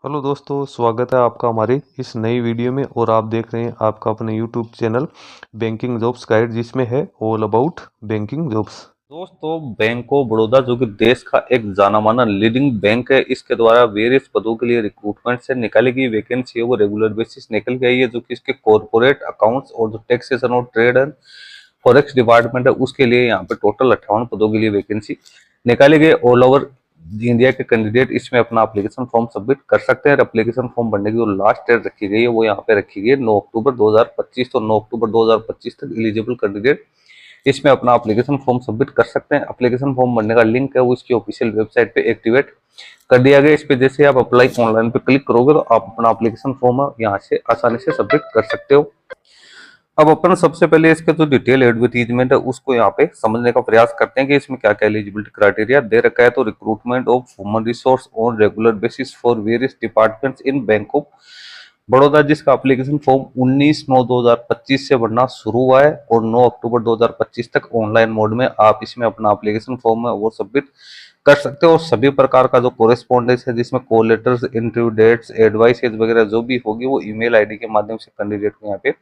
Hello दोस्तों, स्वागत है आपका हमारे इस नई वीडियो में। और आप देख रहे हैं आपका अपने YouTube channel banking jobs guide, जिसमें है ऑल अबाउट बैंकिंग जॉब्स। दोस्तों, बैंक ऑफ बड़ौदा जो कि देश का एक जाना माना लीडिंग बैंक है, इसके द्वारा वेरियस पदों के लिए रिक्रूटमेंट से निकाली गई वैकेंसी है वो रेगुलर बेसिस निकल के आई है, जो कि इसके कॉर्पोरेट अकाउंट्स और जो टैक्सेशन और ट्रेड एंड फॉरेक्स डिपार्टमेंट है उसके लिए यहाँ पे टोटल 58 पदों के लिए वैकेंसी निकाली गई। ऑल ओवर इंडिया के कैंडिडेट इसमें अपना एप्लीकेशन फॉर्म सबमिट कर सकते हैं। एप्लीकेशन फॉर्म भरने की जो लास्ट डेट रखी गई है वो यहाँ पे रखी गई है 9 अक्टूबर 2025। तो 9 अक्टूबर 2025 तक एलिजिबल कैंडिडेट इसमें अपना एप्लीकेशन फॉर्म सबमिट कर सकते हैं। एप्लीकेशन फॉर्म भरने का लिंक है वो इसकी ऑफिशियल वेबसाइट पे एक्टिवेट कर दिया गया। इस पे जैसे आप अप्लाई ऑनलाइन पे क्लिक करोगे तो आप अपना एप्लीकेशन फॉर्म यहाँ से आसानी से सबमिट कर सकते हो। अब अपन सबसे पहले इसका जो डिटेल एडवर्टीजमेंट है उसको यहाँ पे समझने का प्रयास करते हैं कि इसमें क्या क्या एलिजिबिलिटी क्राइटेरिया दे रखा है। तो recruitment of human resource on regular basis for various departments in bank of Baroda, जिसका एप्लीकेशन फॉर्म 19/9/2025 से भरना शुरू हुआ है और 9 अक्टूबर 2025 तक ऑनलाइन मोड में आप इसमें अपना एप्लीकेशन फॉर्म है वो सबमिट कर सकते हो। और सभी प्रकार का जो कोरेस्पॉन्डेंस है जिसमें call letters, interview dates, advices वगैरह जो भी होगी वो ईमेल आईडी के माध्यम से कैंडिडेट को यहाँ पे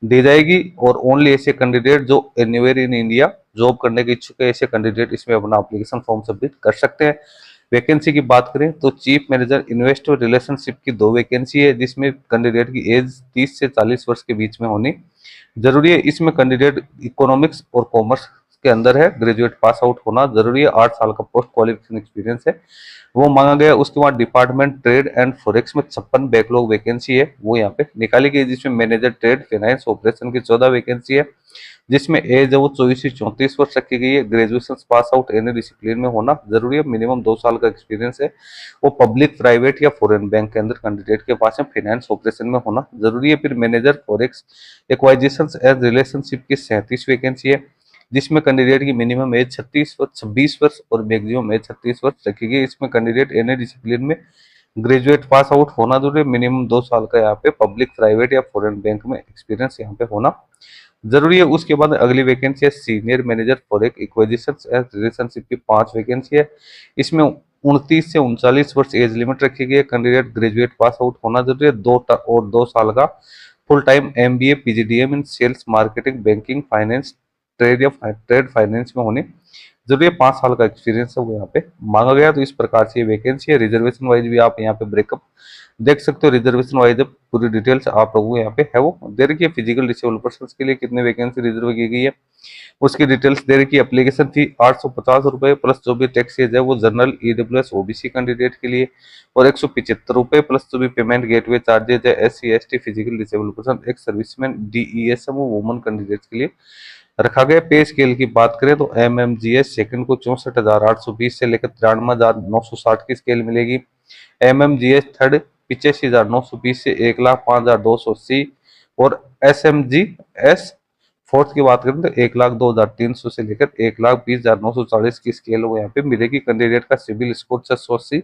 दी जाएगी। और ओनली ऐसे कैंडिडेट जो एनीवेयर इन इंडिया जॉब करने के इच्छुक है, ऐसे कैंडिडेट इसमें अपना एप्लीकेशन फॉर्म सबमिट कर सकते हैं। वैकेंसी की बात करें तो चीफ मैनेजर इन्वेस्टर रिलेशनशिप की 2 वैकेंसी है, जिसमें कैंडिडेट की एज 30 से 40 वर्ष के बीच में होनी जरूरी है। इसमें कैंडिडेट इकोनॉमिक्स और कॉमर्स के अंदर है, ग्रेजुएट पास आउट होना जरूरी है। 8 साल का पोस्ट क्वालिफिकेशन एक्सपीरियंस है वो मांगा गया। उसके बाद डिपार्टमेंट ट्रेड एंड फॉरेक्स में 56 बैकलॉग वैकेंसी है वो यहाँ पे निकाली गई, जिसमें मैनेजर ट्रेड फाइनेंस ऑपरेशन की 14 वैकेंसी है, जिसमें एज है वो 24 से 34 वर्ष रखी गई है। Graduation pass out any discipline में होना जरूरी है। मिनिमम 2 साल का एक्सपीरियंस है वो पब्लिक, प्राइवेट या फॉरेन बैंक के अंदर कैंडिडेट के पास है। फाइनेंस ऑपरेशन में होना जरूरी है। फिर मैनेजर फॉरेक्स एक्वाइजिशन एंड रिलेशनशिप की 37 वैकेंसी है, जिसमें कैंडिडेट की मिनिमम एज 26 वर्ष और मैक्सिमम एज 36 वर्ष रखी गई। इसमें कैंडिडेट एनी डिसिप्लिन में ग्रेजुएट पास आउट होना जरूरी है। मिनिमम 2 साल का यहाँ पे पब्लिक, प्राइवेट या फॉरेन बैंक में एक्सपीरियंस यहाँ पे होना जरूरी है। उसके बाद अगली वैकेंसी है सीनियर मैनेजर फॉर एक इक्विजिशन एंड रिलेशनशिप की 5 वैकेंसी है। इसमें 29 से 39 वर्ष एज लिमिट रखी गई है। कैंडिडेट ग्रेजुएट पास आउट होना जरूरी है। 2 साल का full time MBA PGDM in sales, marketing, banking, finance, trade या ट्रेड फाइनेंस में होने जरूरी है। 5 साल का एक्सपीरियंस है वो यहाँ पे मांगा गया। तो इस प्रकार से ये वैकेंसी है। रिजर्वेशन वाइज भी आप यहाँ पे ब्रेकअप देख सकते हो। रिजर्वेशन वाइज पूरी डिटेल्स आप लोगों को यहाँ पे है वो दे रखी है। फिजिकल डिसेबल पर्सन के लिए कितने वैकेंसी रिजर्व की गई है उसकी डिटेल्स दे रखी है। एप्लीकेशन फी 850 रुपए प्लस जो भी टैक्सेज है वो जनरल, ईडब्ल्यूएस, ओबीसी कैंडिडेट के लिए, और 175 रुपए प्लस जो भी पेमेंट गेटवे चार्जेज है SC ST, physical disable person, एक सर्विसमैन, डीईएसएम वो वुमन कैंडिडेट्स के लिए रखा गया। पे स्केल की बात करें तो एमएमजीएस सेकंड को 64,820 से लेकर 93,960 की स्केल मिलेगी। एमएमजीएस थर्ड 85,920 से 1,05,280, और एसएमजीएस फोर्थ की बात करें तो 1,02,300 से लेकर 1,20,940 की स्केल वो यहाँ पे मिलेगी। कैंडिडेट का सिविल स्कोर 680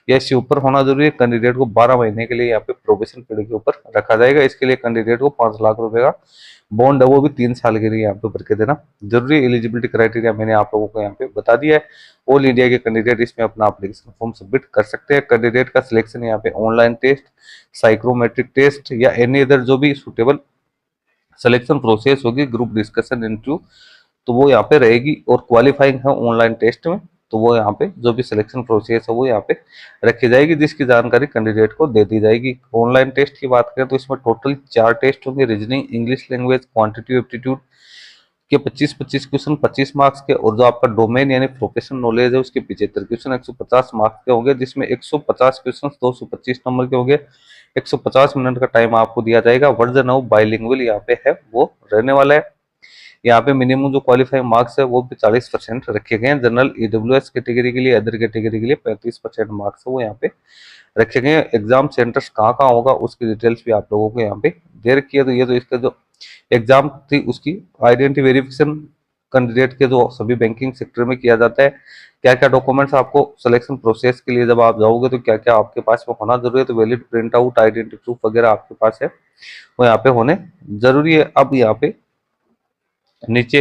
या इससे ऊपर होना जरूरी है। कैंडिडेट को 12 महीने के लिए यहाँ पे प्रोबेशन पीरियड के ऊपर रखा जाएगा। इसके लिए कैंडिडेट को 5 लाख रुपए का बॉन्ड है वो भी 3 साल के लिए यहाँ पे भर के देना जरूरी। एलिजिबिलिटी क्राइटेरिया मैंने आप लोगों को यहाँ पे बता दिया है। ऑल इंडिया के कैंडिडेट इसमें अपना एप्लीकेशन फॉर्म सबमिट कर सकते हैं। कैंडिडेट का सिलेक्शन यहाँ पे ऑनलाइन टेस्ट, साइक्रोमेट्रिक टेस्ट या एनी अदर जो भी सुटेबल सिलेक्शन प्रोसेस होगी, ग्रुप डिस्कशन, इंटरव्यू, तो वो यहाँ पे रहेगी। और क्वालिफाइंग है ऑनलाइन टेस्ट में तो वो यहाँ पे जो भी सिलेक्शन प्रोसेस है वो यहाँ पे रखी जाएगी, जिसकी जानकारी कैंडिडेट को दे दी जाएगी। ऑनलाइन टेस्ट की बात करें तो इसमें टोटल 4 टेस्ट होंगे। Reasoning, English language, quantity aptitude के 25-25 क्वेश्चन 25 मार्क्स के, और जो आपका डोमेन यानी प्रोफेशनल नॉलेज है उसके 75 क्वेश्चन 150 मार्क्स के होंगे, जिसमें 150 क्वेश्चन 225 नंबर के होंगे। 150 मिनट का टाइम आपको दिया जाएगा। वर्जन ऑफ बाइलिंगुअल यहाँ पे है वो रहने वाला है। यहाँ पे मिनिमम जो क्वालिफाइंग मार्क्स है वो भी 40% रखे गए हैं। जनरल, ईडब्ल्यूएस कैटेगरी के लिए, अदर कैटेगरी के लिए 35% मार्क्स है वो यहाँ पे रखे गए हैं। एग्जाम सेंटर्स कहाँ कहाँ होगा उसकी डिटेल्स भी आप लोगों को यहाँ पे दे रखी है। तो ये तो इसका जो एग्जाम थी उसकी आइडेंटिटी वेरिफिकेशन कैंडिडेट के जो सभी बैंकिंग सेक्टर में किया जाता है। क्या क्या डॉक्यूमेंट्स आपको सिलेक्शन प्रोसेस के लिए जब आप जाओगे तो क्या क्या आपके पास में होना जरूरी है, तो valid print out, identity proof वगैरह आपके पास है वो यहाँ पे होने जरूरी है। अब यहाँ पे नीचे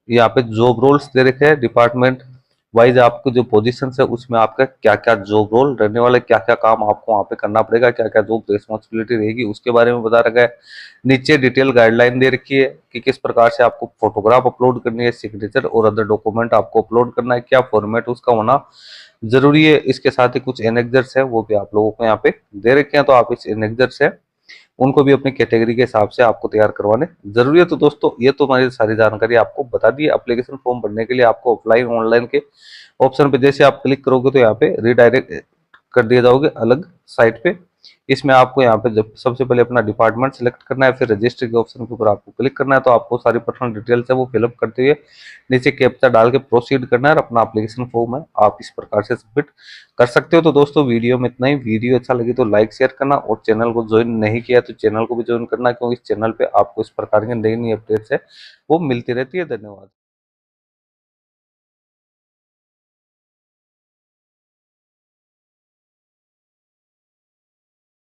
यहाँ पे जॉब रोल्स दे रखे हैं। डिपार्टमेंट वाइज आपको जो पोजीशन है उसमें आपका क्या क्या जॉब रोल रहने वाला है, क्या क्या काम आपको वहाँ पे करना पड़ेगा, क्या क्या जॉब रिस्पॉन्सिबिलिटी रहेगी, उसके बारे में बता रखा है। नीचे डिटेल गाइडलाइन दे रखी है कि किस प्रकार से आपको फोटोग्राफ अपलोड करनी है, सिग्नेचर और अदर डॉक्यूमेंट आपको अपलोड करना है, क्या फॉर्मेट उसका होना जरूरी है। इसके साथ ही कुछ एनेक्जर्स है वो भी आप लोगों को यहाँ पे दे रखे हैं, तो आप इस एनेक्जर्स है उनको भी अपनी कैटेगरी के हिसाब से आपको तैयार करवाने जरूरी है। तो दोस्तों ये तो हमारी सारी जानकारी आपको बता दी। एप्लीकेशन फॉर्म भरने के लिए आपको ऑफलाइन ऑनलाइन के ऑप्शन पे जैसे आप क्लिक करोगे तो यहाँ पे रिडायरेक्ट कर दिए जाओगे अलग साइट पे। इसमें आपको यहाँ पे जब सबसे पहले अपना डिपार्टमेंट सेलेक्ट करना है, फिर रजिस्टर के ऑप्शन के ऊपर आपको क्लिक करना है, तो आपको सारी पर्सनल डिटेल्स है वो फिलअप करते हुए नीचे कैप्चा डाल के प्रोसीड करना है और अपना एप्लीकेशन फॉर्म है आप इस प्रकार से सबमिट कर सकते हो। तो दोस्तों वीडियो में इतना ही। वीडियो अच्छा लगे तो लाइक शेयर करना और चैनल को ज्वाइन नहीं किया तो चैनल को भी ज्वाइन करना, क्योंकि इस चैनल पे आपको इस प्रकार की नई नई अपडेट्स है वो मिलती रहती है। धन्यवाद।